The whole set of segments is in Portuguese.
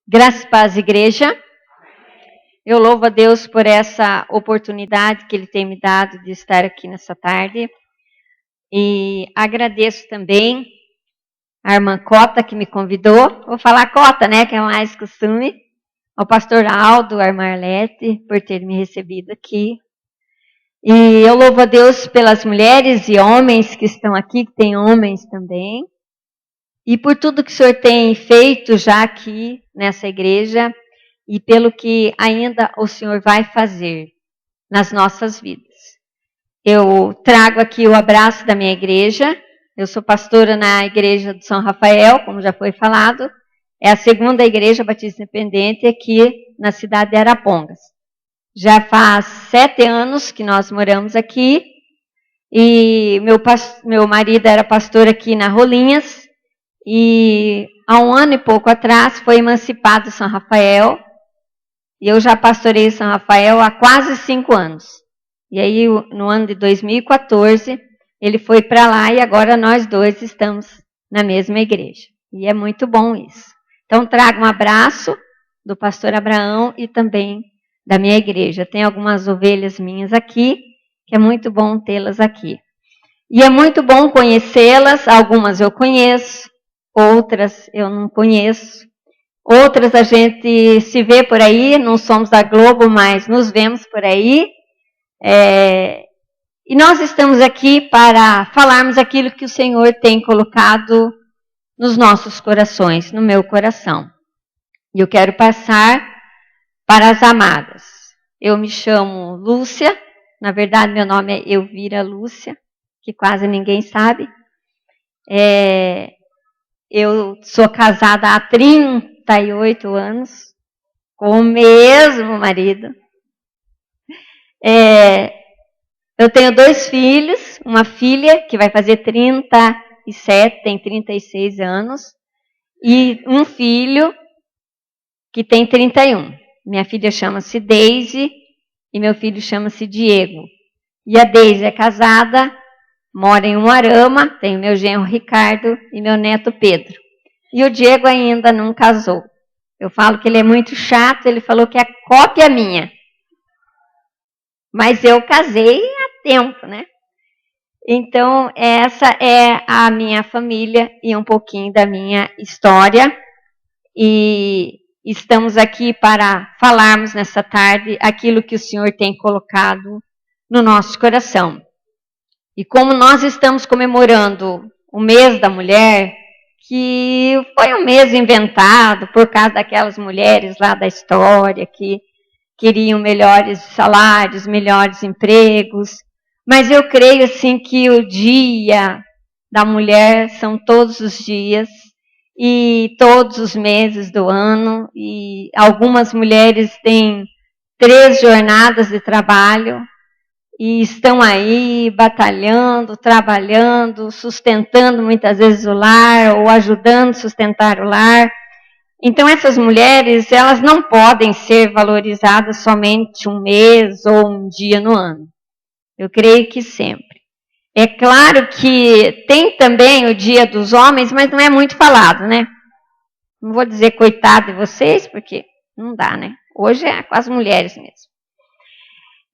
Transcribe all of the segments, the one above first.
Graças e paz, igreja. Eu louvo a Deus por essa oportunidade que Ele tem me dado de estar aqui nessa tarde. E agradeço também a irmã Cota que me convidou. Vou falar Cota, né, que é mais costume. Ao pastor Aldo, a irmã Arlete, por ter me recebido aqui. E eu louvo a Deus pelas mulheres e homens que estão aqui, que tem homens também. E por tudo que o Senhor tem feito já aqui nessa igreja e pelo que ainda o Senhor vai fazer nas nossas vidas. Eu trago aqui o abraço da minha igreja. Eu sou pastora na igreja de São Rafael, como já foi falado. É a segunda igreja batista independente aqui na cidade de Arapongas. Já faz 7 anos que nós moramos aqui. E meu marido era pastor aqui na Rolinhas. E há 1 ano e pouco atrás foi emancipado São Rafael. E eu já pastorei São Rafael há quase 5 anos. E aí, no ano de 2014, ele foi para lá e agora nós dois estamos na mesma igreja. E é muito bom isso. Então, trago um abraço do pastor Abraão e também da minha igreja. Tem algumas ovelhas minhas aqui, que é muito bom tê-las aqui. E é muito bom conhecê-las, algumas eu conheço, outras eu não conheço. Outras a gente se vê por aí, não somos da Globo, mas nos vemos por aí. E nós estamos aqui para falarmos aquilo que o Senhor tem colocado nos nossos corações, no meu coração. E eu quero passar para as amadas. Eu me chamo Lúcia, na verdade meu nome é Elvira Lúcia, que quase ninguém sabe. Eu sou casada há 38 anos, com o mesmo marido. Eu tenho 2 filhos, uma filha que vai fazer 37, tem 36 anos, e um filho que tem 31. Minha filha chama-se Deise e meu filho chama-se Diego. E a Deise é casada, mora em Umuarama, tem meu genro Ricardo e meu neto Pedro. E o Diego ainda não casou. Eu falo que ele é muito chato, ele falou que é cópia minha. Mas eu casei há tempo, né? Então, essa é a minha família e um pouquinho da minha história. E estamos aqui para falarmos nessa tarde aquilo que o Senhor tem colocado no nosso coração. E como nós estamos comemorando o mês da mulher, que foi um mês inventado por causa daquelas mulheres lá da história que queriam melhores salários, melhores empregos. Mas eu creio assim que o dia da mulher são todos os dias e todos os meses do ano. E algumas mulheres têm 3 jornadas de trabalho e estão aí batalhando, trabalhando, sustentando muitas vezes o lar ou ajudando a sustentar o lar. Então essas mulheres, elas não podem ser valorizadas somente um mês ou um dia no ano. Eu creio que sempre. É claro que tem também o dia dos homens, mas não é muito falado, né? Não vou dizer coitado de vocês, porque não dá, né? Hoje é com as mulheres mesmo.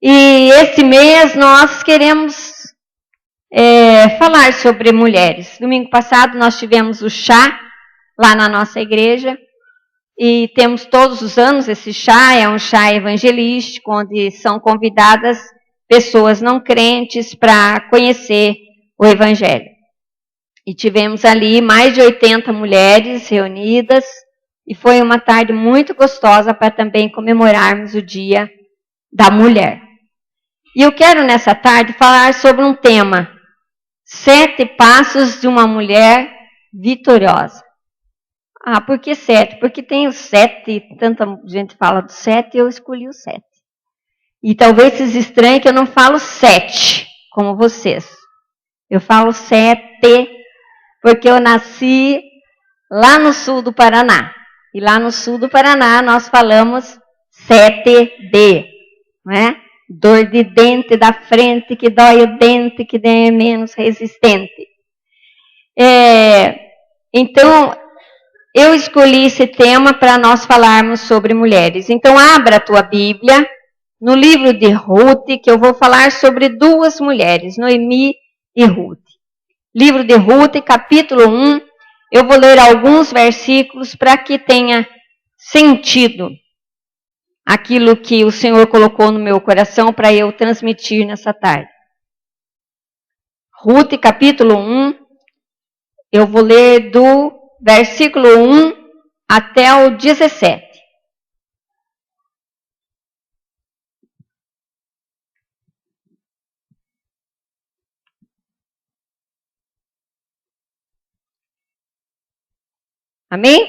E esse mês nós queremos falar sobre mulheres. Domingo passado nós tivemos o chá lá na nossa igreja. E temos todos os anos esse chá, é um chá evangelístico, onde são convidadas pessoas não crentes para conhecer o evangelho. E tivemos ali mais de 80 mulheres reunidas, e foi uma tarde muito gostosa para também comemorarmos o Dia da Mulher. E eu quero nessa tarde falar sobre um tema, 7 passos de uma mulher vitoriosa. Ah, por que 7? Porque tem os 7, tanta gente fala do 7, eu escolhi o 7. E talvez vocês estranhem que eu não falo 7, como vocês. Eu falo 7, porque eu nasci lá no sul do Paraná. E lá no sul do Paraná nós falamos 7D, não é? Dor de dente da frente, que dói o dente, que é menos resistente. Então, eu escolhi esse tema para nós falarmos sobre mulheres. Então, abra a tua Bíblia no livro de Ruth, que eu vou falar sobre duas mulheres, Noemi e Ruth. Livro de Ruth, capítulo 1, eu vou ler alguns versículos para que tenha sentido aquilo que o Senhor colocou no meu coração para eu transmitir nessa tarde. Ruth, capítulo 1, eu vou ler do versículo 1 até o 17. Amém?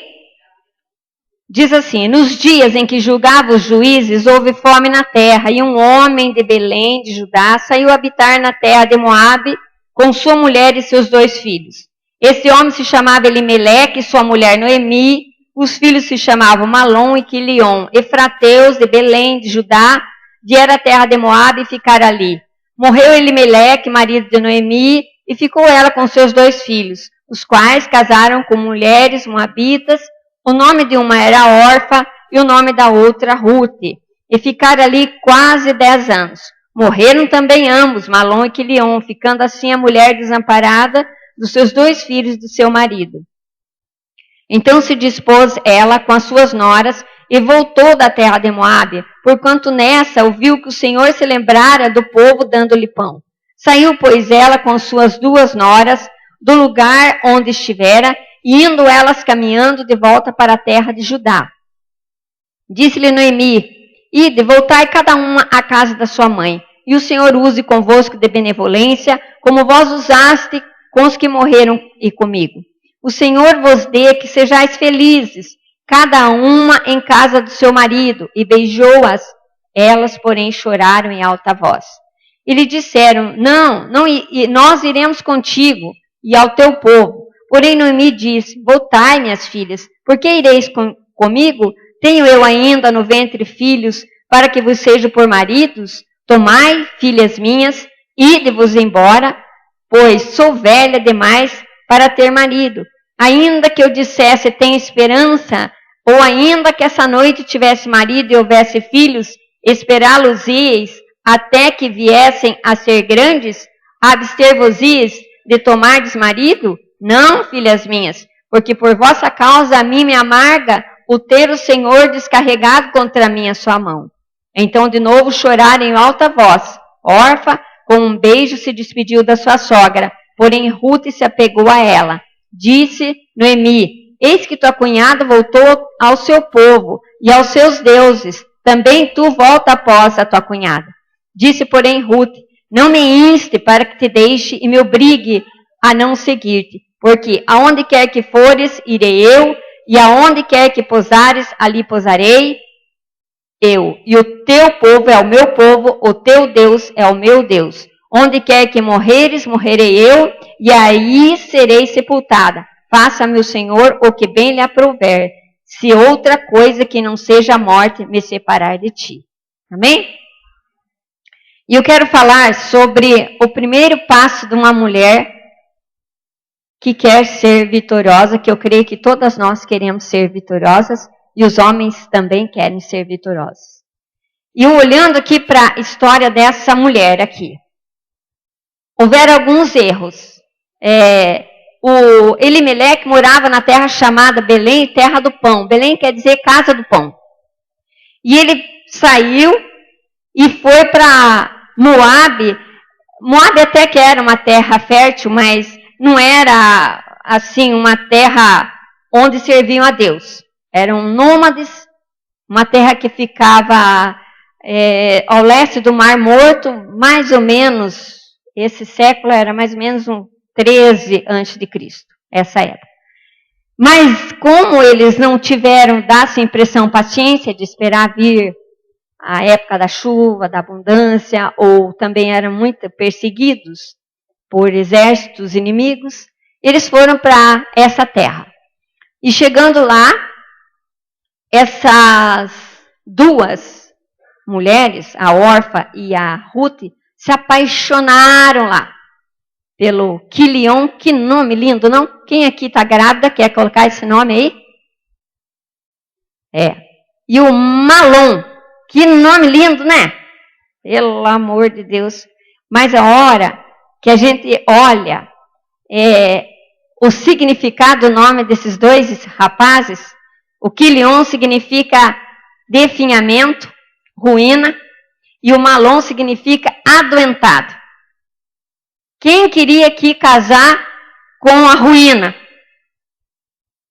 Diz assim: nos dias em que julgava os juízes, houve fome na terra, e um homem de Belém, de Judá, saiu habitar na terra de Moabe, com sua mulher e seus 2 filhos. Esse homem se chamava Elimeleque, e sua mulher Noemi. Os filhos se chamavam Malom e Quilion, efrateus de Belém, de Judá, vieram à terra de Moabe e ficaram ali. Morreu Elimeleque, marido de Noemi, e ficou ela com seus 2 filhos, os quais casaram com mulheres moabitas. O nome de uma era Orfa e o nome da outra Ruth. E ficaram ali quase 10 anos. Morreram também ambos, Malom e Quilion, ficando assim a mulher desamparada dos seus 2 filhos de seu marido. Então se dispôs ela com as suas noras e voltou da terra de Moabe, porquanto nessa ouviu que o Senhor se lembrara do povo dando-lhe pão. Saiu, pois, ela com suas 2 noras do lugar onde estivera, indo elas caminhando de volta para a terra de Judá. Disse-lhe Noemi: ide, voltai cada uma à casa da sua mãe, e o Senhor use convosco de benevolência, como vós usaste com os que morreram e comigo. O Senhor vos dê que sejais felizes, cada uma em casa do seu marido. E beijou-as, elas, porém, choraram em alta voz. E lhe disseram: não, nós iremos contigo e ao teu povo. Porém, Noemi disse: voltai, minhas filhas, porque ireis comigo? Tenho eu ainda no ventre filhos, para que vos sejam por maridos? Tomai, filhas minhas, ide-vos embora, pois sou velha demais para ter marido. Ainda que eu dissesse, tenho esperança, ou ainda que essa noite tivesse marido e houvesse filhos, esperá-los-ieis até que viessem a ser grandes? Abster-vos-ieis de tomardes marido? Não, filhas minhas, porque por vossa causa a mim me amarga o ter o Senhor descarregado contra mim a sua mão. Então de novo choraram em alta voz. Orfa, com um beijo, se despediu da sua sogra, porém Ruth se apegou a ela. Disse Noemi: eis que tua cunhada voltou ao seu povo e aos seus deuses, também tu volta após a tua cunhada. Disse, porém, Ruth: não me inste para que te deixe e me obrigue a não seguir-te, porque aonde quer que fores, irei eu, e aonde quer que pousares, ali pousarei eu. E o teu povo é o meu povo, o teu Deus é o meu Deus. Onde quer que morreres, morrerei eu, e aí serei sepultada. Faça-me o Senhor o que bem lhe aprouver, se outra coisa que não seja a morte me separar de ti. Amém? E eu quero falar sobre o primeiro passo de uma mulher que quer ser vitoriosa, que eu creio que todas nós queremos ser vitoriosas, e os homens também querem ser vitoriosos. E eu olhando aqui para a história dessa mulher aqui, houveram alguns erros. O Elimeleque morava na terra chamada Belém, terra do pão. Belém quer dizer casa do pão. E ele saiu e foi para Moabe. Moabe até que era uma terra fértil, mas não era assim uma terra onde serviam a Deus. Eram nômades, uma terra que ficava ao leste do Mar Morto, mais ou menos, esse século era mais ou menos um 13 a.C., essa época. Mas como eles não tiveram, dá-se impressão, paciência de esperar vir a época da chuva, da abundância, ou também eram muito perseguidos por exércitos inimigos, eles foram para essa terra. E chegando lá, essas 2 mulheres, a Orfa e a Ruth, se apaixonaram lá pelo Quilion. Que nome lindo, não? Quem aqui está grávida, quer colocar esse nome aí? E o Malom, que nome lindo, né? Pelo amor de Deus. Mas a hora que a gente olha o significado do nome desses dois rapazes, o Quilion significa definhamento, ruína, e o Malom significa adoentado. Quem queria aqui casar com a ruína?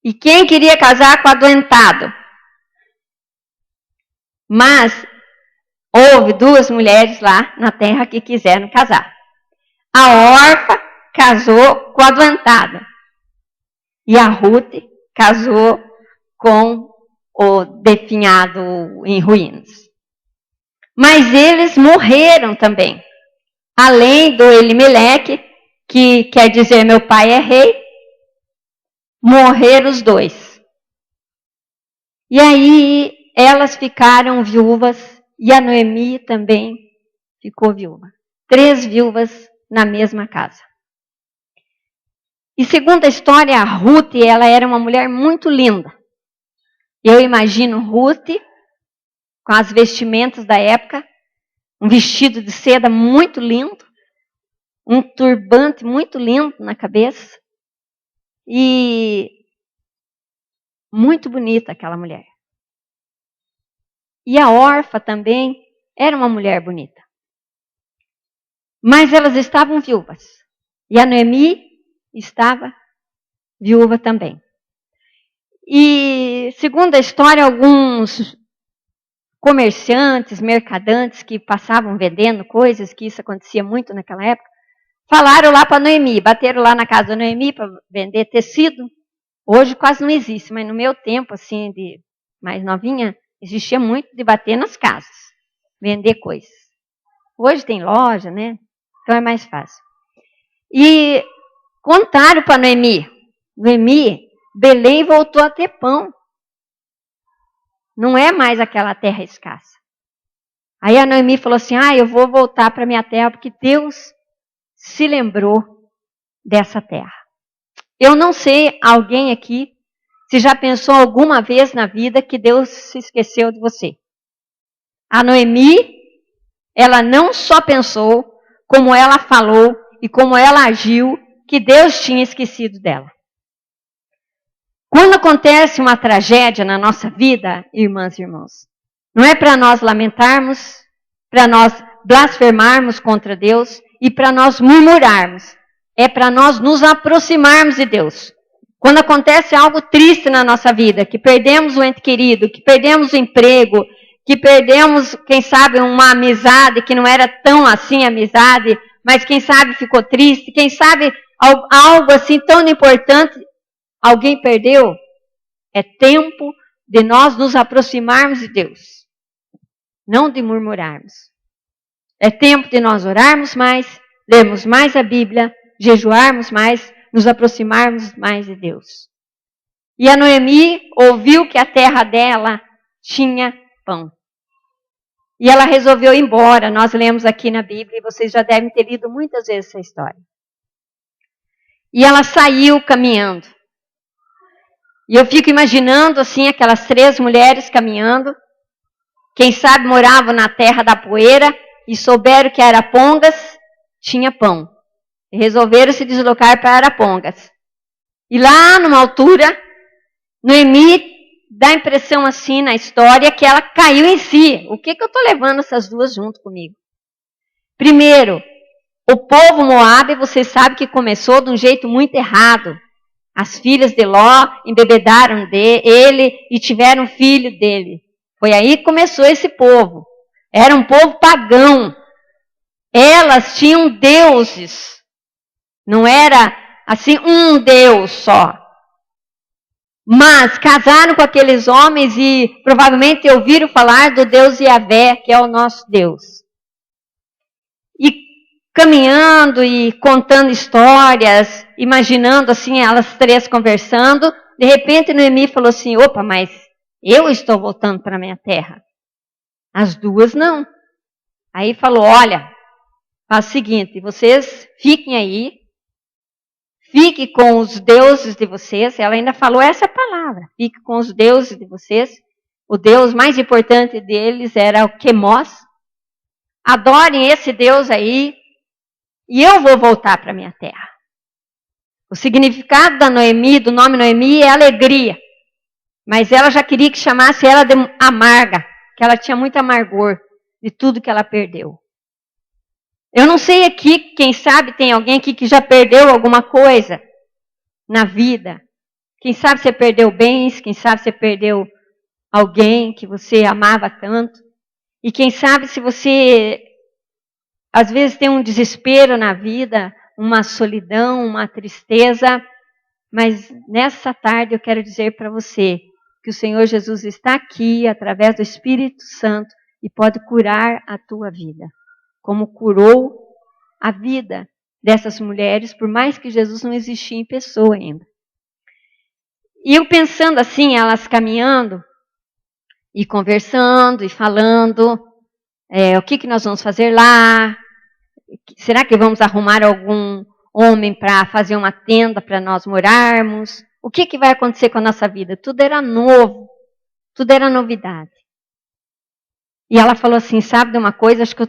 E quem queria casar com o adoentado? Mas houve duas mulheres lá na terra que quiseram casar. A órfã casou com a adoentada. E a Ruth casou com o definhado em ruínas. Mas eles morreram também. Além do Elimeleque, que quer dizer meu pai é rei, morreram os dois. E aí elas ficaram viúvas e a Noemi também ficou viúva. 3 viúvas na mesma casa. E segundo a história, a Ruth, ela era uma mulher muito linda. Eu imagino Ruth com as vestimentas da época, um vestido de seda muito lindo, um turbante muito lindo na cabeça e muito bonita aquela mulher. E a órfã também era uma mulher bonita. Mas elas estavam viúvas. E a Noemi estava viúva também. E, segundo a história, alguns comerciantes, mercadantes que passavam vendendo coisas, que isso acontecia muito naquela época, falaram lá para Noemi, bateram lá na casa da Noemi para vender tecido. Hoje quase não existe, mas no meu tempo, assim, de mais novinha, existia muito de bater nas casas, vender coisas. Hoje tem loja, né? Então é mais fácil. E contaram para Noemi, Belém voltou a ter pão. Não é mais aquela terra escassa. Aí a Noemi falou assim, eu vou voltar para minha terra porque Deus se lembrou dessa terra. Eu não sei, alguém aqui, se já pensou alguma vez na vida que Deus se esqueceu de você. A Noemi, ela não só pensou, como ela falou e como ela agiu, que Deus tinha esquecido dela. Quando acontece uma tragédia na nossa vida, irmãs e irmãos, não é para nós lamentarmos, para nós blasfemarmos contra Deus e para nós murmurarmos. É para nós nos aproximarmos de Deus. Quando acontece algo triste na nossa vida, que perdemos o ente querido, que perdemos o emprego, que perdemos, quem sabe, uma amizade que não era tão assim amizade, mas quem sabe ficou triste, quem sabe algo assim tão importante, alguém perdeu, é tempo de nós nos aproximarmos de Deus, não de murmurarmos. É tempo de nós orarmos mais, lermos mais a Bíblia, jejuarmos mais, nos aproximarmos mais de Deus. E a Noemi ouviu que a terra dela tinha pão. E ela resolveu ir embora. Nós lemos aqui na Bíblia, e vocês já devem ter lido muitas vezes essa história. E ela saiu caminhando. E eu fico imaginando, assim, aquelas 3 mulheres caminhando. Quem sabe moravam na terra da poeira e souberam que Arapongas tinha pão. E resolveram se deslocar para Arapongas. E lá numa altura, Noemi dá a impressão assim na história que ela caiu em si. O que eu estou levando essas duas junto comigo? Primeiro, o povo Moabe, vocês sabem que começou de um jeito muito errado. As filhas de Ló embebedaram dele e tiveram filho dele. Foi aí que começou esse povo. Era um povo pagão. Elas tinham deuses. Não era assim um Deus só. Mas casaram com aqueles homens e provavelmente ouviram falar do Deus Yahvé, que é o nosso Deus. E caminhando e contando histórias, imaginando assim, elas 3 conversando, de repente Noemi falou assim, opa, mas eu estou voltando para a minha terra. As 2 não. Aí falou, olha, faz o seguinte, vocês fiquem aí, fique com os deuses de vocês. Ela ainda falou essa palavra, fique com os deuses de vocês, O Deus mais importante deles era o Quemos. Adorem esse Deus aí e eu vou voltar para minha terra. O significado da Noemi, do nome Noemi, é alegria. Mas ela já queria que chamasse ela de amarga, que ela tinha muito amargor de tudo que ela perdeu. Eu não sei aqui, quem sabe tem alguém aqui que já perdeu alguma coisa na vida. Quem sabe você perdeu bens, quem sabe você perdeu alguém que você amava tanto. E quem sabe se você, às vezes, tem um desespero na vida, uma solidão, uma tristeza. Mas nessa tarde eu quero dizer para você que o Senhor Jesus está aqui através do Espírito Santo e pode curar a tua vida. Como curou a vida dessas mulheres, por mais que Jesus não existia em pessoa ainda. E eu pensando assim, elas caminhando e conversando e falando, o que nós vamos fazer lá? Será que vamos arrumar algum homem para fazer uma tenda para nós morarmos? O que vai acontecer com a nossa vida? Tudo era novo, tudo era novidade. E ela falou assim, sabe de uma coisa? Acho que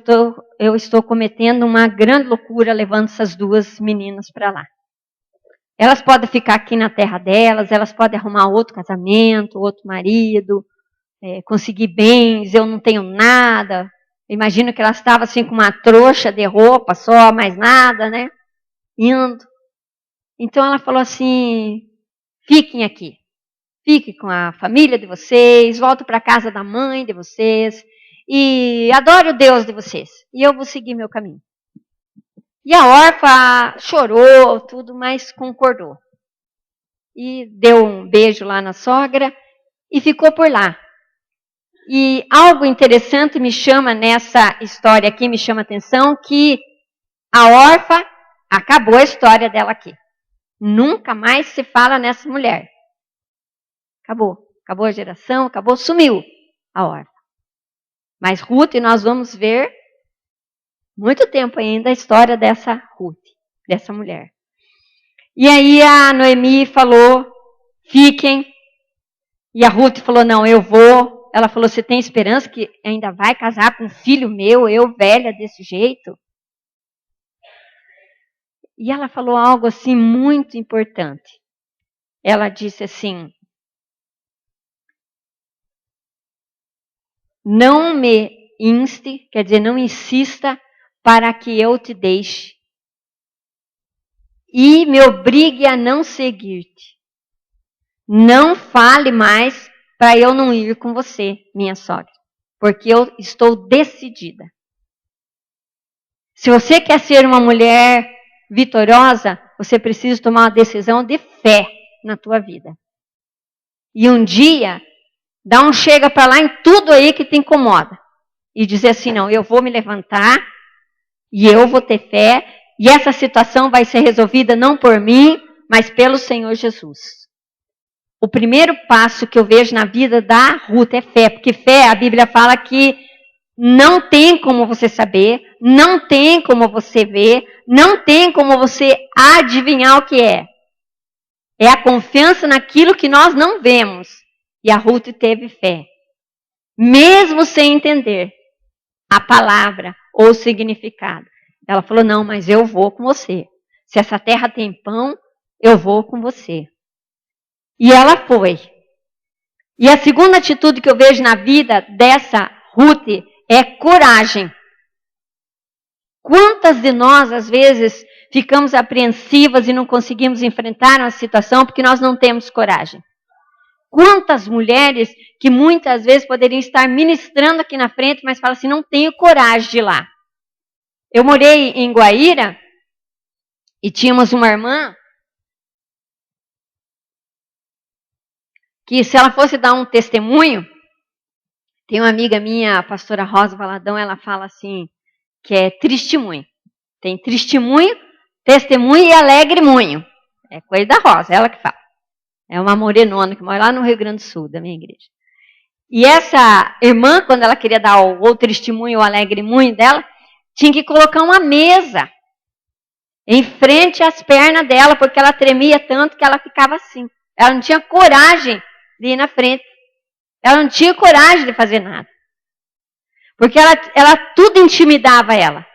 eu estou cometendo uma grande loucura levando essas duas meninas para lá. Elas podem ficar aqui na terra delas, elas podem arrumar outro casamento, outro marido, conseguir bens, eu não tenho nada. Imagino que elas estavam assim com uma trouxa de roupa só, mais nada, né? Indo. Então ela falou assim, fiquem aqui. Fiquem com a família de vocês, voltem para a casa da mãe de vocês e adore o Deus de vocês. E eu vou seguir meu caminho. E a órfã chorou, tudo, mas concordou. E deu um beijo lá na sogra e ficou por lá. E algo interessante me chama nessa história aqui, me chama a atenção, que a órfã, acabou a história dela aqui. Nunca mais se fala nessa mulher. Acabou a geração, sumiu a órfã. Mas Ruth, nós vamos ver muito tempo ainda a história dessa Ruth, dessa mulher. E aí a Noemi falou, fiquem. E a Ruth falou, não, eu vou. Ela falou, você tem esperança que ainda vai casar com um filho meu, eu velha desse jeito? E ela falou algo assim muito importante. Ela disse assim, não me inste, quer dizer, não insista para que eu te deixe. E me obrigue a não seguir-te. Não fale mais para eu não ir com você, minha sogra. Porque eu estou decidida. Se você quer ser uma mulher vitoriosa, você precisa tomar uma decisão de fé na tua vida. E um dia, dá um chega para lá em tudo aí que te incomoda. E dizer assim, não, eu vou me levantar e eu vou ter fé. E essa situação vai ser resolvida não por mim, mas pelo Senhor Jesus. O primeiro passo que eu vejo na vida da Ruth é fé. Porque fé, a Bíblia fala que não tem como você saber, não tem como você ver, não tem como você adivinhar o que é. É a confiança naquilo que nós não vemos. E a Ruth teve fé. Mesmo sem entender a palavra ou o significado. Ela falou, não, mas eu vou com você. Se essa terra tem pão, eu vou com você. E ela foi. E a segunda atitude que eu vejo na vida dessa Ruth é coragem. Quantas de nós, às vezes, ficamos apreensivas e não conseguimos enfrentar uma situação porque nós não temos coragem? Quantas mulheres que muitas vezes poderiam estar ministrando aqui na frente, mas falam assim, não tenho coragem de ir lá. Eu morei em Guaíra e tínhamos uma irmã que se ela fosse dar um testemunho, tem uma amiga minha, a pastora Rosa Valadão, ela fala assim, que é testemunho. Tem testemunho, testemunho e alegremunho. É coisa da Rosa, ela que fala. É uma morenona que mora lá no Rio Grande do Sul, da minha igreja. E essa irmã, quando ela queria dar o testemunho, o alegremunho dela, tinha que colocar uma mesa em frente às pernas dela, porque ela tremia tanto que ela ficava assim. Ela não tinha coragem de ir na frente. Ela não tinha coragem de fazer nada. Porque ela tudo intimidava ela.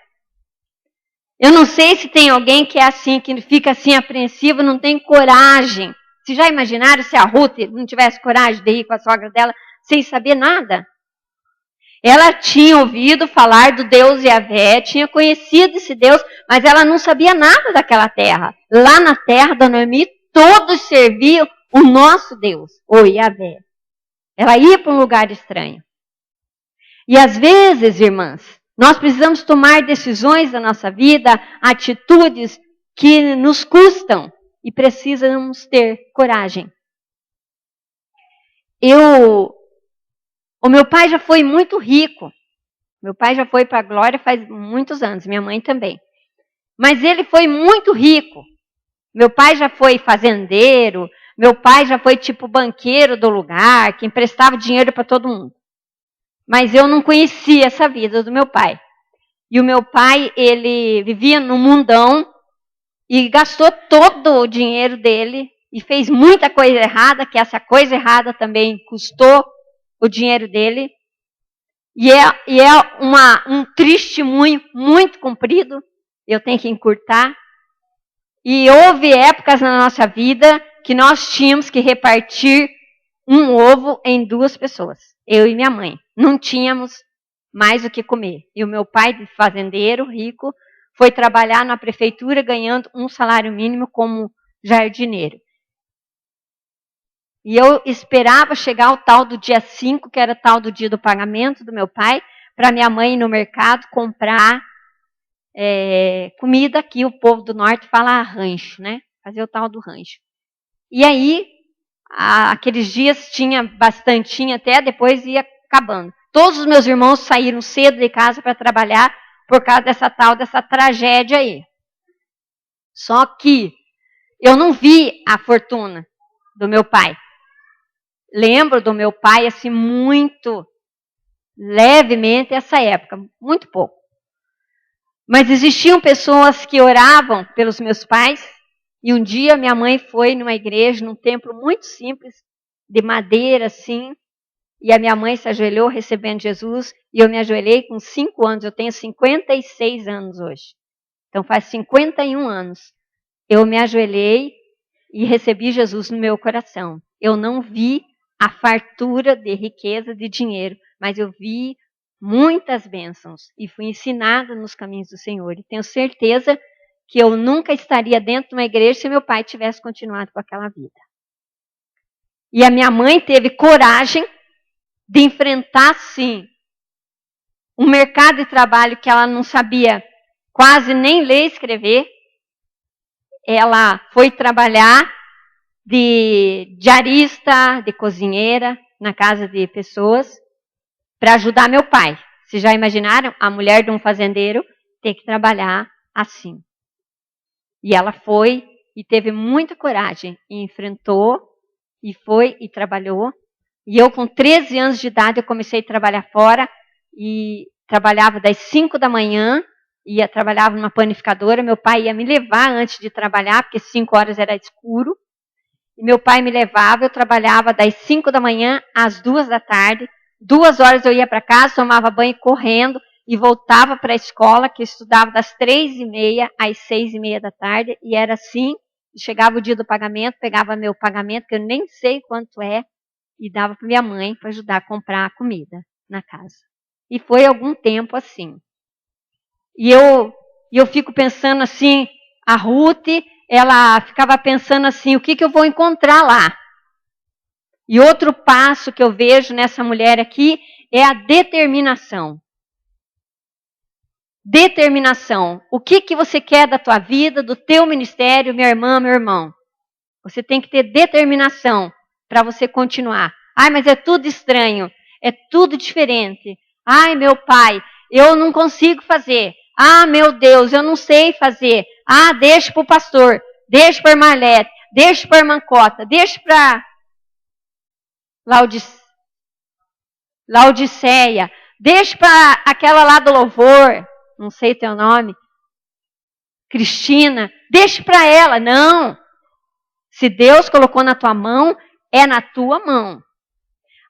Eu não sei se tem alguém que é assim, que fica assim apreensivo, não tem coragem. Vocês já imaginaram se a Ruth não tivesse coragem de ir com a sogra dela sem saber nada? Ela tinha ouvido falar do Deus Yahvé, tinha conhecido esse Deus, mas ela não sabia nada daquela terra. Lá na terra da Noemi, todos serviam o nosso Deus, o Yahvé. Ela ia para um lugar estranho. E às vezes, irmãs, nós precisamos tomar decisões da nossa vida, atitudes que nos custam e precisamos ter coragem. O meu pai já foi muito rico. Meu pai já foi para a glória faz muitos anos, minha mãe também. Mas ele foi muito rico. Meu pai já foi fazendeiro, meu pai já foi tipo banqueiro do lugar, que emprestava dinheiro para todo mundo. Mas eu não conhecia essa vida do meu pai. E o meu pai, ele vivia no mundão e gastou todo o dinheiro dele e fez muita coisa errada, que essa coisa errada também custou o dinheiro dele. E é um testemunho muito comprido, eu tenho que encurtar. E houve épocas na nossa vida que nós tínhamos que repartir um ovo em 2 pessoas, eu e minha mãe. Não tínhamos mais o que comer. E o meu pai, de fazendeiro, rico, foi trabalhar na prefeitura ganhando um salário mínimo como jardineiro. E eu esperava chegar o tal do dia 5, que era o tal do dia do pagamento do meu pai, para minha mãe ir no mercado comprar comida, que o povo do norte fala rancho, né? Fazer o tal do rancho. E aí, aqueles dias tinha bastante, tinha até, depois ia acabando. Todos os meus irmãos saíram cedo de casa para trabalhar por causa dessa tragédia aí. Só que eu não vi a fortuna do meu pai. Lembro do meu pai, assim, muito levemente essa época, muito pouco. Mas existiam pessoas que oravam pelos meus pais, e um dia minha mãe foi numa igreja, num templo muito simples, de madeira, assim, e a minha mãe se ajoelhou recebendo Jesus, e eu me ajoelhei com 5 anos, eu tenho 56 anos hoje. Então faz 51 anos. Eu me ajoelhei e recebi Jesus no meu coração. Eu não vi a fartura de riqueza, de dinheiro, mas eu vi muitas bênçãos e fui ensinada nos caminhos do Senhor. E tenho certeza que eu nunca estaria dentro de uma igreja se meu pai tivesse continuado com aquela vida. E a minha mãe teve coragem de enfrentar, sim, um mercado de trabalho que ela não sabia quase nem ler e escrever. Ela foi trabalhar de diarista, de cozinheira, na casa de pessoas, para ajudar meu pai. Vocês já imaginaram? A mulher de um fazendeiro ter que trabalhar assim. E ela foi e teve muita coragem, e enfrentou, e foi e trabalhou. E eu, com 13 anos de idade, eu comecei a trabalhar fora, e trabalhava das 5 da manhã, trabalhava numa panificadora. Meu pai ia me levar antes de trabalhar, porque 5 horas era escuro. E meu pai me levava, eu trabalhava das 5 da manhã às 2 da tarde. 2 horas eu ia para casa, tomava banho correndo e voltava para a escola, que eu estudava das 3h30 às 6h30 da tarde. E era assim, chegava o dia do pagamento, pegava meu pagamento, que eu nem sei quanto é, e dava para minha mãe para ajudar a comprar a comida na casa. E foi algum tempo assim. E eu fico pensando assim, a Ruth, ela ficava pensando assim, o que eu vou encontrar lá? E outro passo que eu vejo nessa mulher aqui é a determinação. Determinação. O que você quer da tua vida, do teu ministério, minha irmã, meu irmão? Você tem que ter determinação para você continuar. Ai, mas é tudo estranho, é tudo diferente. Ai, meu pai, eu não consigo fazer. Ah, meu Deus, eu não sei fazer. Ah, deixa para o pastor, deixa para a Marlete, deixa para a irmã Cota, deixa para Laodiceia, deixa para aquela lá do louvor, não sei teu nome, Cristina, deixa para ela. Não. Se Deus colocou na tua mão, é na tua mão.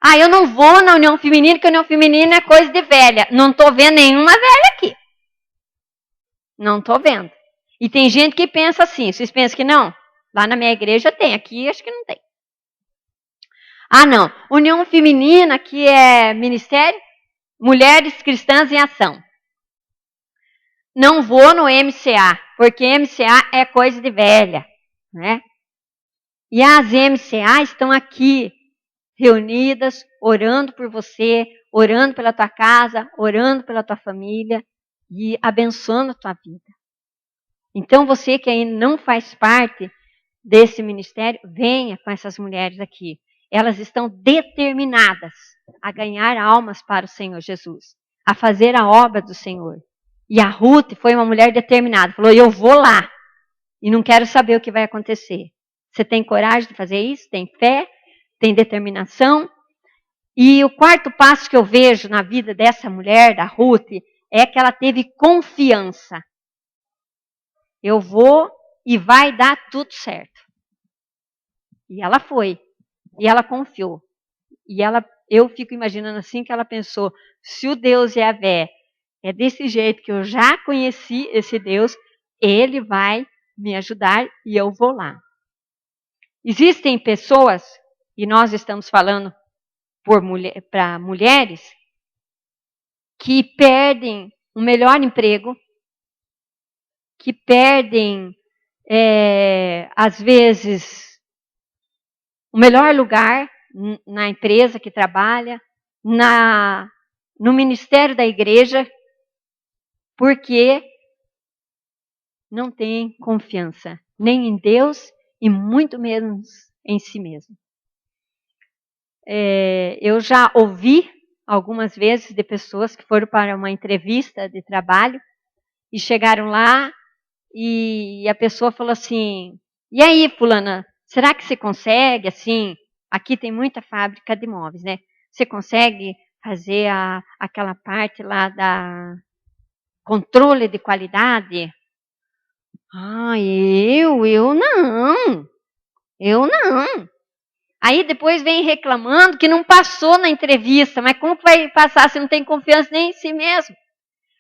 Ah, eu não vou na união feminina, porque a união feminina é coisa de velha. Não estou vendo nenhuma velha aqui. Não estou vendo. E tem gente que pensa assim. Vocês pensam que não? Lá na minha igreja tem, aqui acho que não tem. Ah, não. União feminina, que é ministério, Mulheres Cristãs em Ação. Não vou no MCA, porque MCA é coisa de velha, né? E as MCA estão aqui, reunidas, orando por você, orando pela tua casa, orando pela tua família e abençoando a tua vida. Então, você que ainda não faz parte desse ministério, venha com essas mulheres aqui. Elas estão determinadas a ganhar almas para o Senhor Jesus, a fazer a obra do Senhor. E a Ruth foi uma mulher determinada, falou, eu vou lá e não quero saber o que vai acontecer. Você tem coragem de fazer isso? Tem fé? Tem determinação? E o quarto passo que eu vejo na vida dessa mulher, da Ruth, é que ela teve confiança. Eu vou e vai dar tudo certo. E ela foi. E ela confiou. E eu fico imaginando assim que ela pensou, se o Deus Yahvé é desse jeito que eu já conheci esse Deus, ele vai me ajudar e eu vou lá. Existem pessoas, e nós estamos falando para mulheres, que perdem o melhor emprego, que perdem, às vezes, o melhor lugar na empresa que trabalha, no ministério da igreja, porque não tem confiança nem em Deus e muito menos em si mesmo. Eu já ouvi algumas vezes de pessoas que foram para uma entrevista de trabalho e chegaram lá e a pessoa falou assim, e aí, fulana, será que você consegue, assim, aqui tem muita fábrica de móveis, né? Você consegue fazer aquela parte lá da controle de qualidade? Ah, eu não. Aí depois vem reclamando que não passou na entrevista, mas como que vai passar se não tem confiança nem em si mesmo?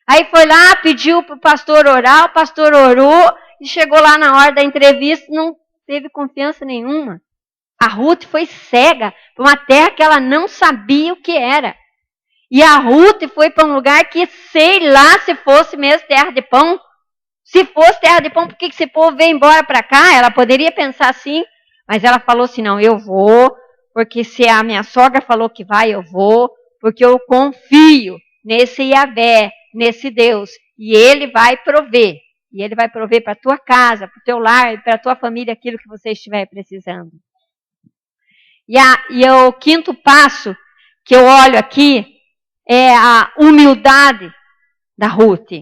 Aí foi lá, pediu para o pastor orar, o pastor orou e chegou lá na hora da entrevista e não teve confiança nenhuma. A Ruth foi cega para uma terra que ela não sabia o que era. E a Ruth foi para um lugar que, sei lá, se fosse mesmo terra de pão. Se fosse terra de pão, por que esse povo veio embora para cá? Ela poderia pensar assim, mas ela falou assim, não, eu vou, porque se a minha sogra falou que vai, eu vou, porque eu confio nesse Yahvé, nesse Deus, e Ele vai prover. E Ele vai prover para a tua casa, para o teu lar, para a tua família, aquilo que você estiver precisando. E o quinto passo que eu olho aqui é a humildade da Ruth.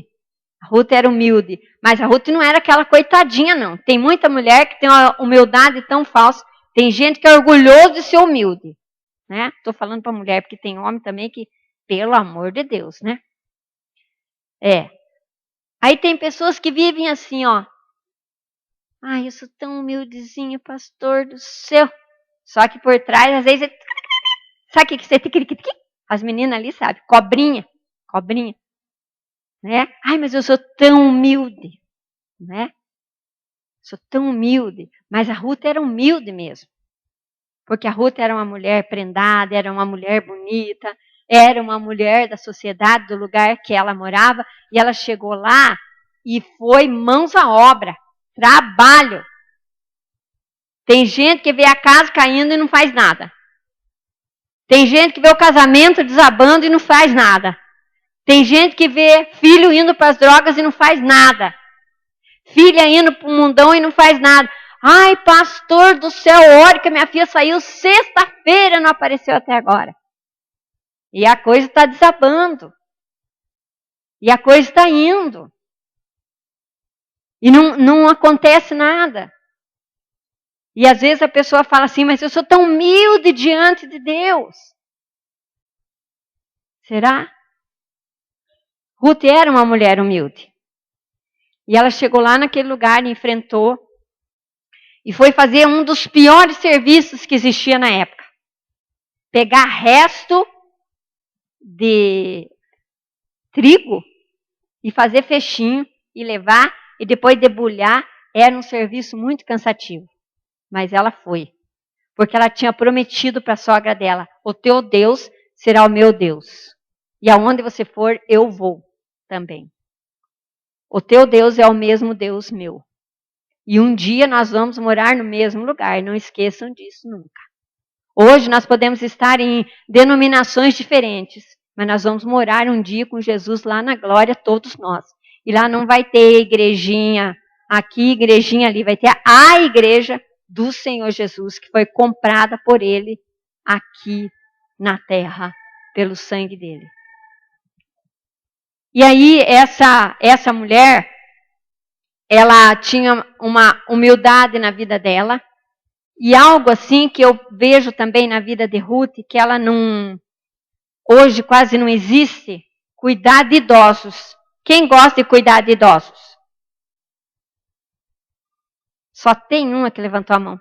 A Ruth era humilde, mas a Ruth não era aquela coitadinha, não. Tem muita mulher que tem uma humildade tão falsa. Tem gente que é orgulhoso de ser humilde, né? Estou falando para mulher, porque tem homem também que, pelo amor de Deus, né? Aí tem pessoas que vivem assim, ó. Ai, eu sou tão humildezinha, pastor do céu. Só que por trás, às vezes, sabe o que você... As meninas ali, sabe? Cobrinha. Né? Ai, mas eu sou tão humilde, né? Sou tão humilde. Mas a Ruth era humilde mesmo. Porque a Ruth era uma mulher prendada, era uma mulher bonita, era uma mulher da sociedade, do lugar que ela morava, e ela chegou lá e foi mãos à obra, trabalho. Tem gente que vê a casa caindo e não faz nada. Tem gente que vê o casamento desabando e não faz nada. Tem gente que vê filho indo para as drogas e não faz nada. Filha indo para o mundão e não faz nada. Ai, pastor do céu, ore que minha filha saiu sexta-feira e não apareceu até agora. E a coisa está desabando. E a coisa está indo. E não acontece nada. E às vezes a pessoa fala assim, mas eu sou tão humilde diante de Deus. Será? Ruth era uma mulher humilde. E ela chegou lá naquele lugar e enfrentou. E foi fazer um dos piores serviços que existia na época. pegar resto de trigo e fazer fechinho e levar e depois debulhar. Era um serviço muito cansativo. Mas ela foi. Porque ela tinha prometido para a sogra dela: o teu Deus será o meu Deus. E aonde você for, eu vou também. O teu Deus é o mesmo Deus meu. E um dia nós vamos morar no mesmo lugar. Não esqueçam disso nunca. Hoje nós podemos estar em denominações diferentes. Mas nós vamos morar um dia com Jesus lá na glória, todos nós. E lá não vai ter igrejinha aqui, igrejinha ali. Vai ter a igreja do Senhor Jesus, que foi comprada por Ele aqui na terra, pelo sangue dele. E aí essa mulher, ela tinha uma humildade na vida dela, e algo assim que eu vejo também na vida de Ruth, que ela não, hoje quase não existe, cuidar de idosos. Quem gosta de cuidar de idosos? Só tem uma que levantou a mão.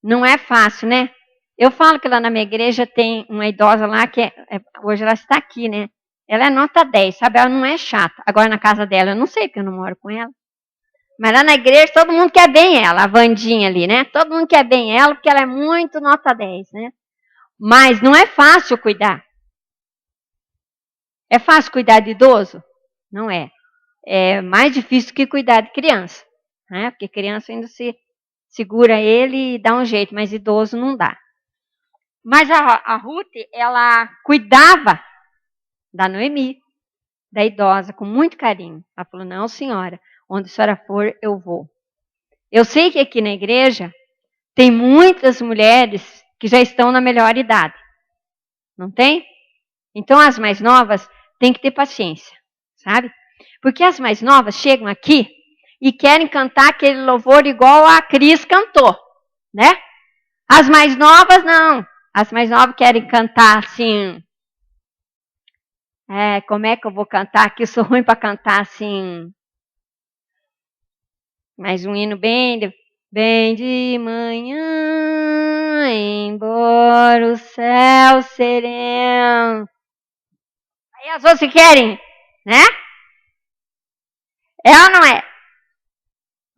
Não é fácil, né? Eu falo que lá na minha igreja tem uma idosa lá que hoje ela está aqui, né? Ela é nota 10, sabe? Ela não é chata. Agora na casa dela, eu não sei porque eu não moro com ela. Mas lá na igreja todo mundo quer bem ela, a Vandinha ali, né? Todo mundo quer bem ela porque ela é muito nota 10, né? Mas não é fácil cuidar. É fácil cuidar de idoso? Não é. É mais difícil que cuidar de criança, né? Porque criança ainda se segura ele e dá um jeito, mas idoso não dá. Mas a Ruth, ela cuidava da Noemi, da idosa, com muito carinho. Ela falou: não, senhora, onde a senhora for, eu vou. Eu sei que aqui na igreja tem muitas mulheres que já estão na melhor idade. Não tem? Então as mais novas têm que ter paciência, sabe? Porque as mais novas chegam aqui e querem cantar aquele louvor igual a Cris cantou, né? As mais novas não. As mais novas querem cantar assim. Como é que eu vou cantar aqui? Eu sou ruim para cantar assim. Mais um hino bem de manhã, embora o céu sereno. Aí as outras querem, né? É ou não é?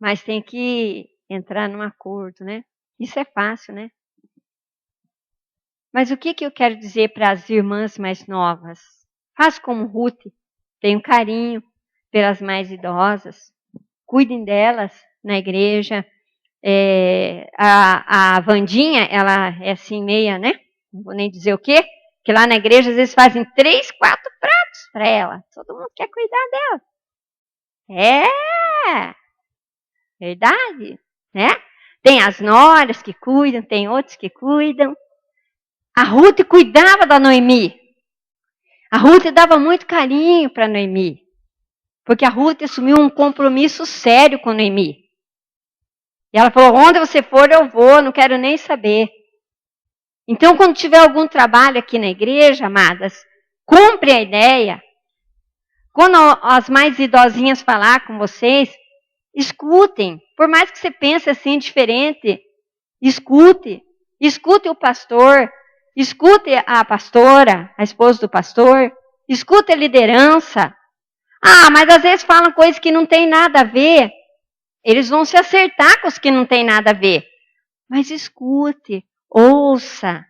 Mas tem que entrar num acordo, né? Isso é fácil, né? Mas o que eu quero dizer para as irmãs mais novas? Faz como Ruth, tenham carinho pelas mais idosas, cuidem delas na igreja. A Vandinha, ela é assim meia, né? Não vou nem dizer o quê, que lá na igreja às vezes fazem 3, 4 pratos para ela. Todo mundo quer cuidar dela. Verdade, né? Tem as noras que cuidam, tem outros que cuidam. A Ruth cuidava da Noemi. A Ruth dava muito carinho para Noemi. Porque a Ruth assumiu um compromisso sério com Noemi. E ela falou: onde você for, eu vou, não quero nem saber. Então, quando tiver algum trabalho aqui na igreja, amadas, compre a ideia. Quando as mais idosinhas falar com vocês, escutem. Por mais que você pense assim diferente, escute. Escute o pastor. Escute a pastora, a esposa do pastor. Escute a liderança. Mas às vezes falam coisas que não tem nada a ver. Eles vão se acertar com os que não tem nada a ver. Mas escute, ouça.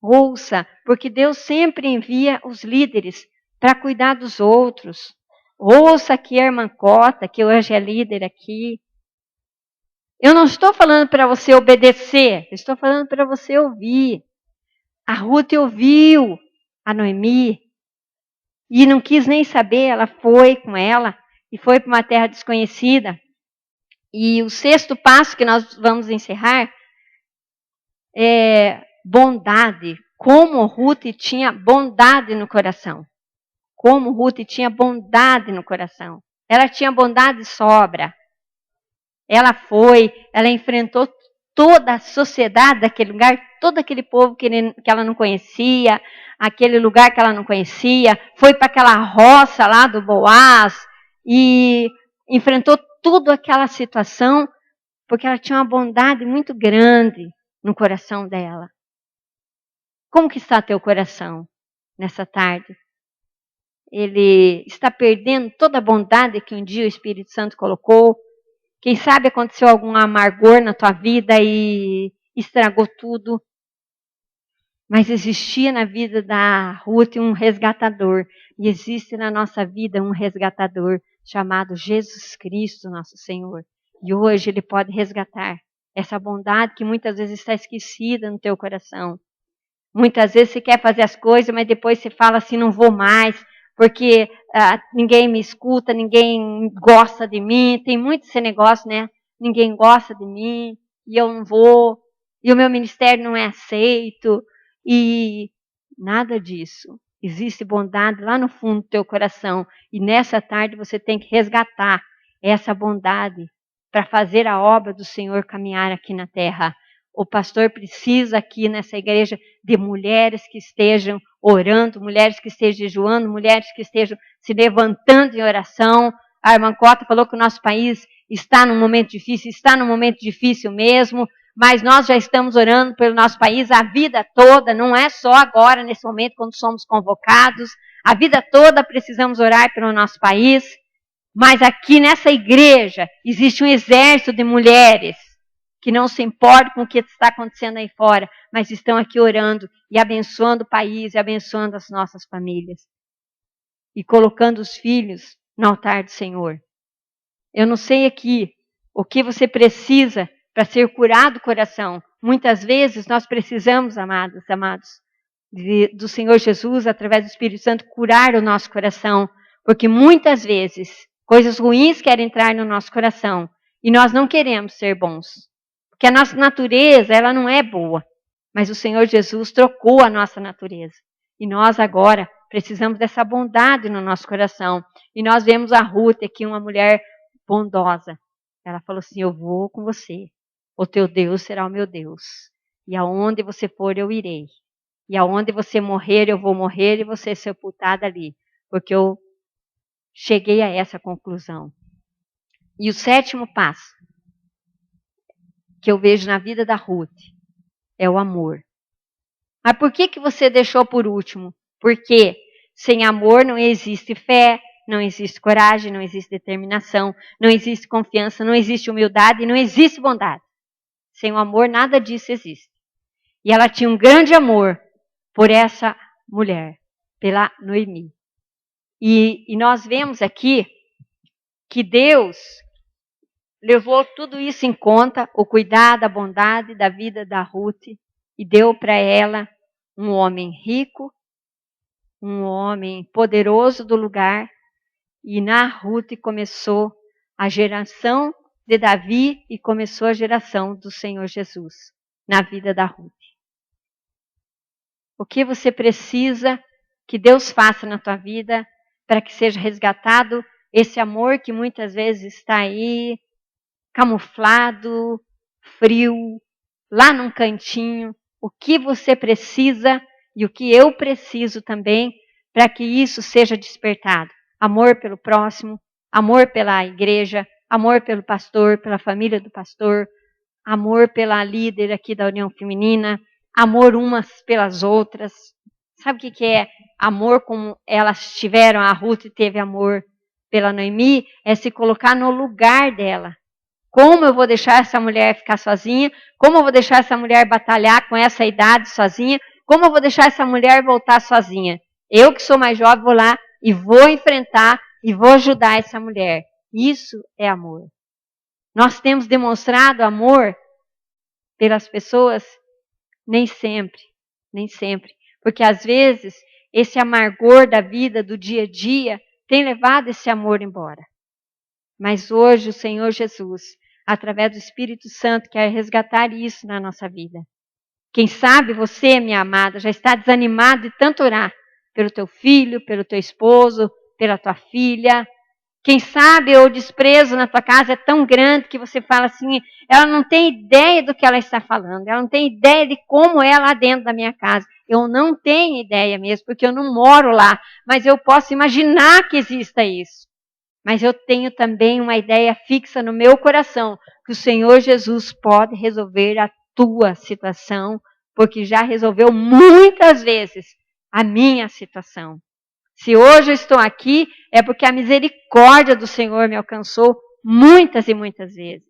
Ouça, porque Deus sempre envia os líderes para cuidar dos outros. Ouça aqui a irmã Cota, que hoje é líder aqui. Eu não estou falando para você obedecer, eu estou falando para você ouvir. A Ruth ouviu a Noemi e não quis nem saber, ela foi com ela e foi para uma terra desconhecida. E o 6º passo que nós vamos encerrar é bondade. Como Ruth tinha bondade no coração. Como Ruth tinha bondade no coração. Ela tinha bondade de sobra. Ela enfrentou toda a sociedade daquele lugar, todo aquele povo que ela não conhecia, aquele lugar que ela não conhecia, foi para aquela roça lá do Boaz e enfrentou toda aquela situação, porque ela tinha uma bondade muito grande no coração dela. Como que está teu coração nessa tarde? Ele está perdendo toda a bondade que um dia o Espírito Santo colocou? Quem sabe aconteceu algum amargor na tua vida e estragou tudo? Mas existia na vida da Ruth um resgatador. E existe na nossa vida um resgatador chamado Jesus Cristo, nosso Senhor. E hoje Ele pode resgatar essa bondade que muitas vezes está esquecida no teu coração. Muitas vezes você quer fazer as coisas, mas depois você fala assim, não vou mais, porque ninguém me escuta, ninguém gosta de mim. Tem muito esse negócio, né? Ninguém gosta de mim, e eu não vou, e o meu ministério não é aceito. E nada disso. Existe bondade lá no fundo do teu coração. E nessa tarde você tem que resgatar essa bondade para fazer a obra do Senhor caminhar aqui na terra. O pastor precisa aqui nessa igreja de mulheres que estejam orando, mulheres que estejam jejuando, mulheres que estejam se levantando em oração. A irmã Cota falou que o nosso país está num momento difícil mesmo. Mas nós já estamos orando pelo nosso país a vida toda, não é só agora, nesse momento, quando somos convocados. A vida toda precisamos orar pelo nosso país. Mas aqui nessa igreja existe um exército de mulheres que não se importam com o que está acontecendo aí fora, mas estão aqui orando e abençoando o país e abençoando as nossas famílias. E colocando os filhos no altar do Senhor. Eu não sei aqui o que você precisa para ser curado o coração. Muitas vezes nós precisamos, amados, do Senhor Jesus, através do Espírito Santo, curar o nosso coração. Porque muitas vezes coisas ruins querem entrar no nosso coração e nós não queremos ser bons. Porque a nossa natureza, ela não é boa. Mas o Senhor Jesus trocou a nossa natureza. E nós agora precisamos dessa bondade no nosso coração. E nós vemos a Ruth aqui, uma mulher bondosa. Ela falou assim, eu vou com você. O teu Deus será o meu Deus. E aonde você for, eu irei. E aonde você morrer, eu vou morrer e você ser sepultada ali. Porque eu cheguei a essa conclusão. E o 7º passo que eu vejo na vida da Ruth é o amor. Mas por que você deixou por último? Porque sem amor não existe fé, não existe coragem, não existe determinação, não existe confiança, não existe humildade e não existe bondade. Sem o amor, nada disso existe. E ela tinha um grande amor por essa mulher, pela Noemi. E nós vemos aqui que Deus levou tudo isso em conta, o cuidado, a bondade da vida da Ruth, e deu para ela um homem rico, um homem poderoso do lugar, e na Ruth começou a geração de Davi e começou a geração do Senhor Jesus na vida da Ruth. O que você precisa que Deus faça na tua vida para que seja resgatado esse amor que muitas vezes está aí, camuflado, frio, lá num cantinho. O que você precisa e o que eu preciso também para que isso seja despertado. Amor pelo próximo, amor pela igreja, amor pelo pastor, pela família do pastor, amor pela líder aqui da União Feminina, amor umas pelas outras. Sabe o que é amor como elas tiveram, a Ruth teve amor pela Noemi? É se colocar no lugar dela. Como eu vou deixar essa mulher ficar sozinha? Como eu vou deixar essa mulher batalhar com essa idade sozinha? Como eu vou deixar essa mulher voltar sozinha? Eu que sou mais jovem vou lá e vou enfrentar e vou ajudar essa mulher. Isso é amor. Nós temos demonstrado amor pelas pessoas? Nem sempre, nem sempre. Porque às vezes esse amargor da vida, do dia a dia, tem levado esse amor embora. Mas hoje o Senhor Jesus, através do Espírito Santo, quer resgatar isso na nossa vida. Quem sabe você, minha amada, já está desanimado de tanto orar pelo teu filho, pelo teu esposo, pela tua filha. Quem sabe o desprezo na tua casa é tão grande que você fala assim, ela não tem ideia do que ela está falando, ela não tem ideia de como é lá dentro da minha casa. Eu não tenho ideia mesmo, porque eu não moro lá, mas eu posso imaginar que exista isso. Mas eu tenho também uma ideia fixa no meu coração, que o Senhor Jesus pode resolver tua situação, porque já resolveu muitas vezes a minha situação. Se hoje eu estou aqui, é porque a misericórdia do Senhor me alcançou muitas e muitas vezes.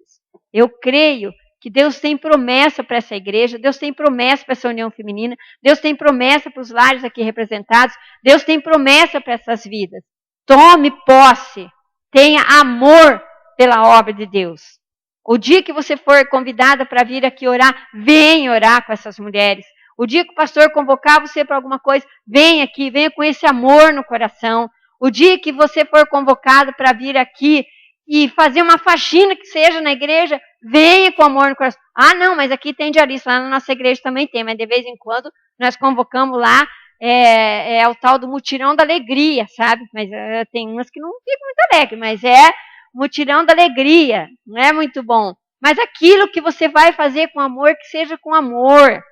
Eu creio que Deus tem promessa para essa igreja, Deus tem promessa para essa união feminina, Deus tem promessa para os lares aqui representados, Deus tem promessa para essas vidas. Tome posse, tenha amor pela obra de Deus. O dia que você for convidada para vir aqui orar, venha orar com essas mulheres. O dia que o pastor convocar você para alguma coisa, venha aqui, venha com esse amor no coração. O dia que você for convocado para vir aqui e fazer uma faxina que seja na igreja, venha com amor no coração. Ah, não, mas aqui tem diarista, lá na nossa igreja também tem, mas de vez em quando nós convocamos lá, é o tal do mutirão da alegria, sabe? Mas tem umas que não ficam muito alegres, mas é mutirão da alegria, não é muito bom. Mas aquilo que você vai fazer com amor, que seja com amor.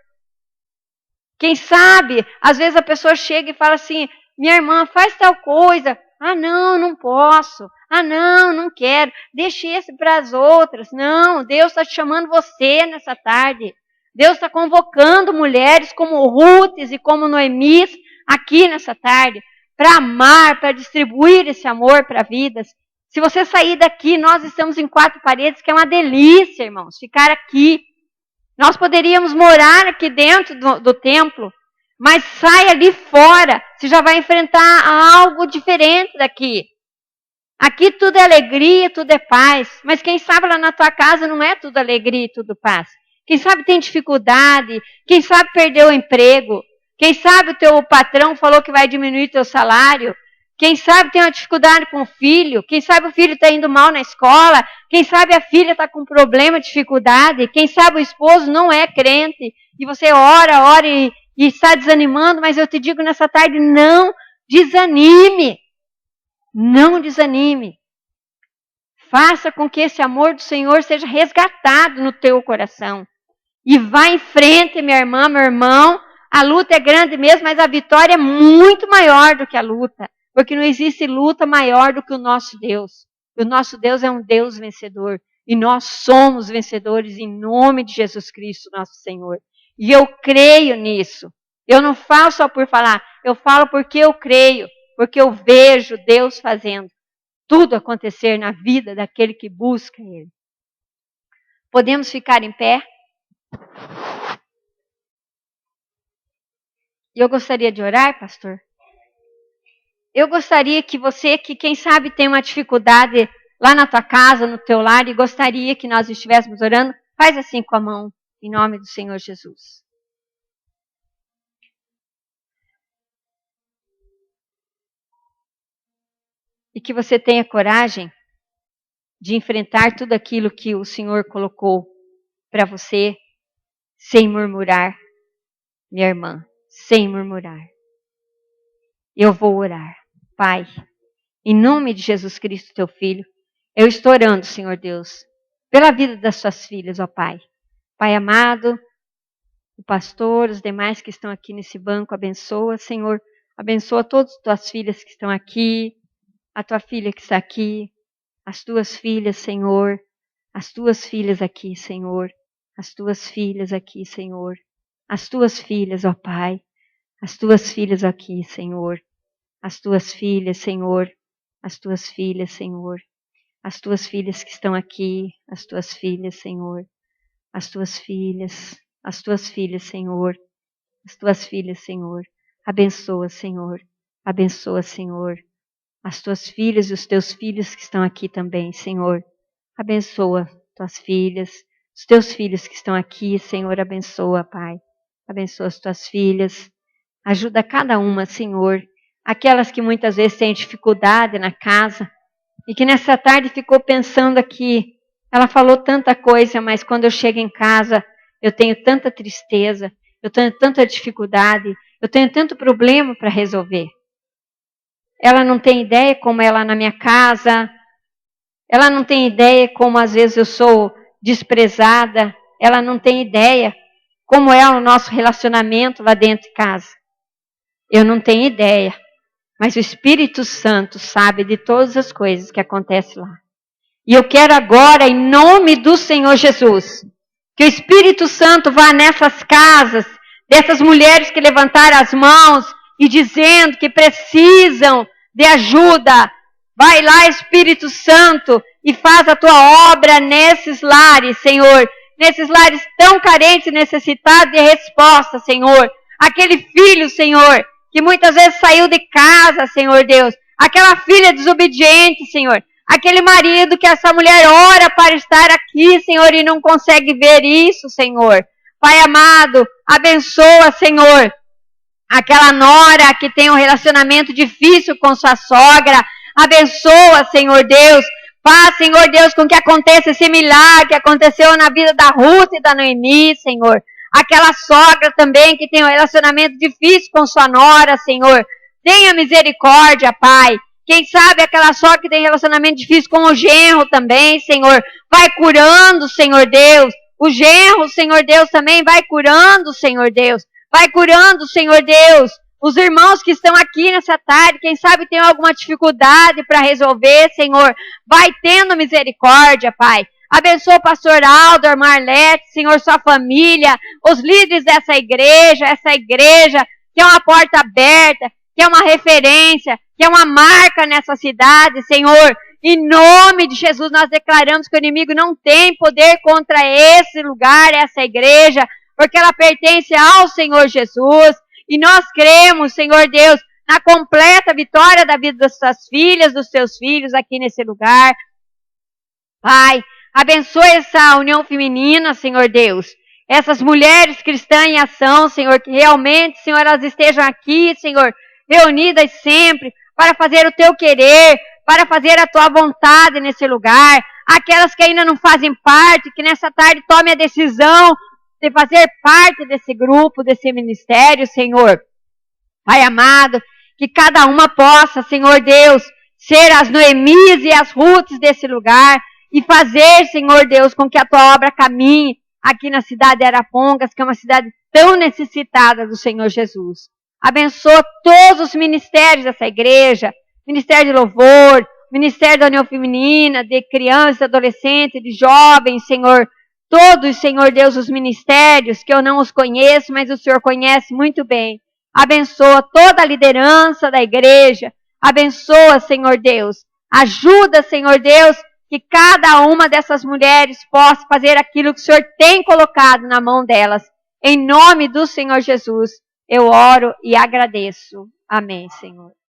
Quem sabe, às vezes a pessoa chega e fala assim, minha irmã, faz tal coisa. Ah, não posso. Ah, não quero. Deixe esse para as outras. Não, Deus está te chamando você nessa tarde. Deus está convocando mulheres como Rutes e como Noemis aqui nessa tarde para amar, para distribuir esse amor para vidas. Se você sair daqui, nós estamos em 4 paredes, que é uma delícia, irmãos, ficar aqui. Nós poderíamos morar aqui dentro do templo, mas sai ali fora, você já vai enfrentar algo diferente daqui. Aqui tudo é alegria, tudo é paz, mas quem sabe lá na tua casa não é tudo alegria e tudo paz. Quem sabe tem dificuldade, quem sabe perdeu o emprego, quem sabe o teu patrão falou que vai diminuir teu salário, quem sabe tem uma dificuldade com o filho, quem sabe o filho está indo mal na escola, quem sabe a filha está com problema, dificuldade, quem sabe o esposo não é crente, e você ora e está desanimando, mas eu te digo nessa tarde, não desanime. Não desanime. Faça com que esse amor do Senhor seja resgatado no teu coração. E vá em frente, minha irmã, meu irmão. A luta é grande mesmo, mas a vitória é muito maior do que a luta. Porque não existe luta maior do que o nosso Deus. O nosso Deus é um Deus vencedor. E nós somos vencedores em nome de Jesus Cristo, nosso Senhor. E eu creio nisso. Eu não falo só por falar. Eu falo porque eu creio. Porque eu vejo Deus fazendo tudo acontecer na vida daquele que busca Ele. Podemos ficar em pé? Eu gostaria de orar, pastor. Eu gostaria que você, que quem sabe tem uma dificuldade lá na tua casa, no teu lar, e gostaria que nós estivéssemos orando, faz assim com a mão, em nome do Senhor Jesus. E que você tenha coragem de enfrentar tudo aquilo que o Senhor colocou para você, sem murmurar, minha irmã, sem murmurar. Eu vou orar. Pai, em nome de Jesus Cristo, teu Filho, eu estou orando, Senhor Deus, pela vida das suas filhas, ó Pai. Pai amado, o pastor, os demais que estão aqui nesse banco, abençoa, Senhor. Abençoa todas as tuas filhas que estão aqui, a tua filha que está aqui, as tuas filhas, Senhor, as tuas filhas aqui, Senhor, as tuas filhas aqui, Senhor, as tuas filhas, ó Pai, as tuas filhas aqui, Senhor, as tuas filhas, Senhor, as tuas filhas, Senhor, as tuas filhas que estão aqui, as tuas filhas, Senhor, as tuas filhas, Senhor, as tuas filhas, Senhor, abençoa, Senhor, as tuas filhas e os teus filhos que estão aqui também, Senhor, abençoa tuas filhas, os teus filhos que estão aqui, Senhor, abençoa, Pai, abençoa as tuas filhas, ajuda cada uma, Senhor, aquelas que muitas vezes têm dificuldade na casa e que nessa tarde ficou pensando aqui, ela falou tanta coisa, mas quando eu chego em casa, eu tenho tanta tristeza, eu tenho tanta dificuldade, eu tenho tanto problema para resolver. Ela não tem ideia como é lá na minha casa, ela não tem ideia como às vezes eu sou desprezada, ela não tem ideia como é o nosso relacionamento lá dentro de casa. Eu não tenho ideia, mas o Espírito Santo sabe de todas as coisas que acontecem lá. E eu quero agora, em nome do Senhor Jesus, Que o Espírito Santo vá nessas casas, dessas mulheres que levantaram as mãos e dizendo que precisam de ajuda. Vai lá, Espírito Santo, e faz a tua obra nesses lares, Senhor. Nesses lares tão carentes e necessitados de resposta, Senhor. Aquele filho, Senhor, que muitas vezes saiu de casa, Senhor Deus. Aquela filha desobediente, Senhor. Aquele marido que essa mulher ora para estar aqui, Senhor, e não consegue ver isso, Senhor. Pai amado, abençoa, Senhor, aquela nora que tem um relacionamento difícil com sua sogra. Abençoa, Senhor Deus. Faz, Senhor Deus, com que aconteça esse milagre que aconteceu na vida da Ruth e da Noemi, Senhor. Aquela sogra também que tem um relacionamento difícil com sua nora, Senhor. Tenha misericórdia, Pai. Quem sabe aquela sogra que tem relacionamento difícil com o genro também, Senhor. Vai curando, Senhor Deus. O genro, Senhor Deus, também vai curando, Senhor Deus. Vai curando, Senhor Deus. Os irmãos que estão aqui nessa tarde, quem sabe tem alguma dificuldade para resolver, Senhor. Vai tendo misericórdia, Pai. Abençoa o pastor Aldo, Marlete, Senhor, sua família, os líderes dessa igreja, essa igreja que é uma porta aberta, que é uma referência, que é uma marca nessa cidade, Senhor. Em nome de Jesus, nós declaramos que o inimigo não tem poder contra esse lugar, essa igreja, porque ela pertence ao Senhor Jesus. E nós cremos, Senhor Deus, na completa vitória da vida das suas filhas, dos seus filhos aqui nesse lugar. Pai, abençoe essa união feminina, Senhor Deus. Essas mulheres cristãs em ação, Senhor, que realmente, Senhor, elas estejam aqui, Senhor, reunidas sempre para fazer o teu querer, para fazer a tua vontade nesse lugar. Aquelas que ainda não fazem parte, que nessa tarde tome a decisão de fazer parte desse grupo, desse ministério, Senhor. Pai amado, que cada uma possa, Senhor Deus, ser as Noemis e as Ruths desse lugar e fazer, Senhor Deus, com que a tua obra caminhe aqui na cidade de Arapongas, que é uma cidade tão necessitada do Senhor Jesus. Abençoa todos os ministérios dessa igreja, Ministério de Louvor, Ministério da União Feminina, de crianças, adolescentes, de jovens, Senhor. Todos, Senhor Deus, os ministérios, que eu não os conheço, mas o Senhor conhece muito bem. Abençoa toda a liderança da igreja. Abençoa, Senhor Deus. Ajuda, Senhor Deus, que cada uma dessas mulheres possa fazer aquilo que o Senhor tem colocado na mão delas. Em nome do Senhor Jesus, eu oro e agradeço. Amém, Senhor.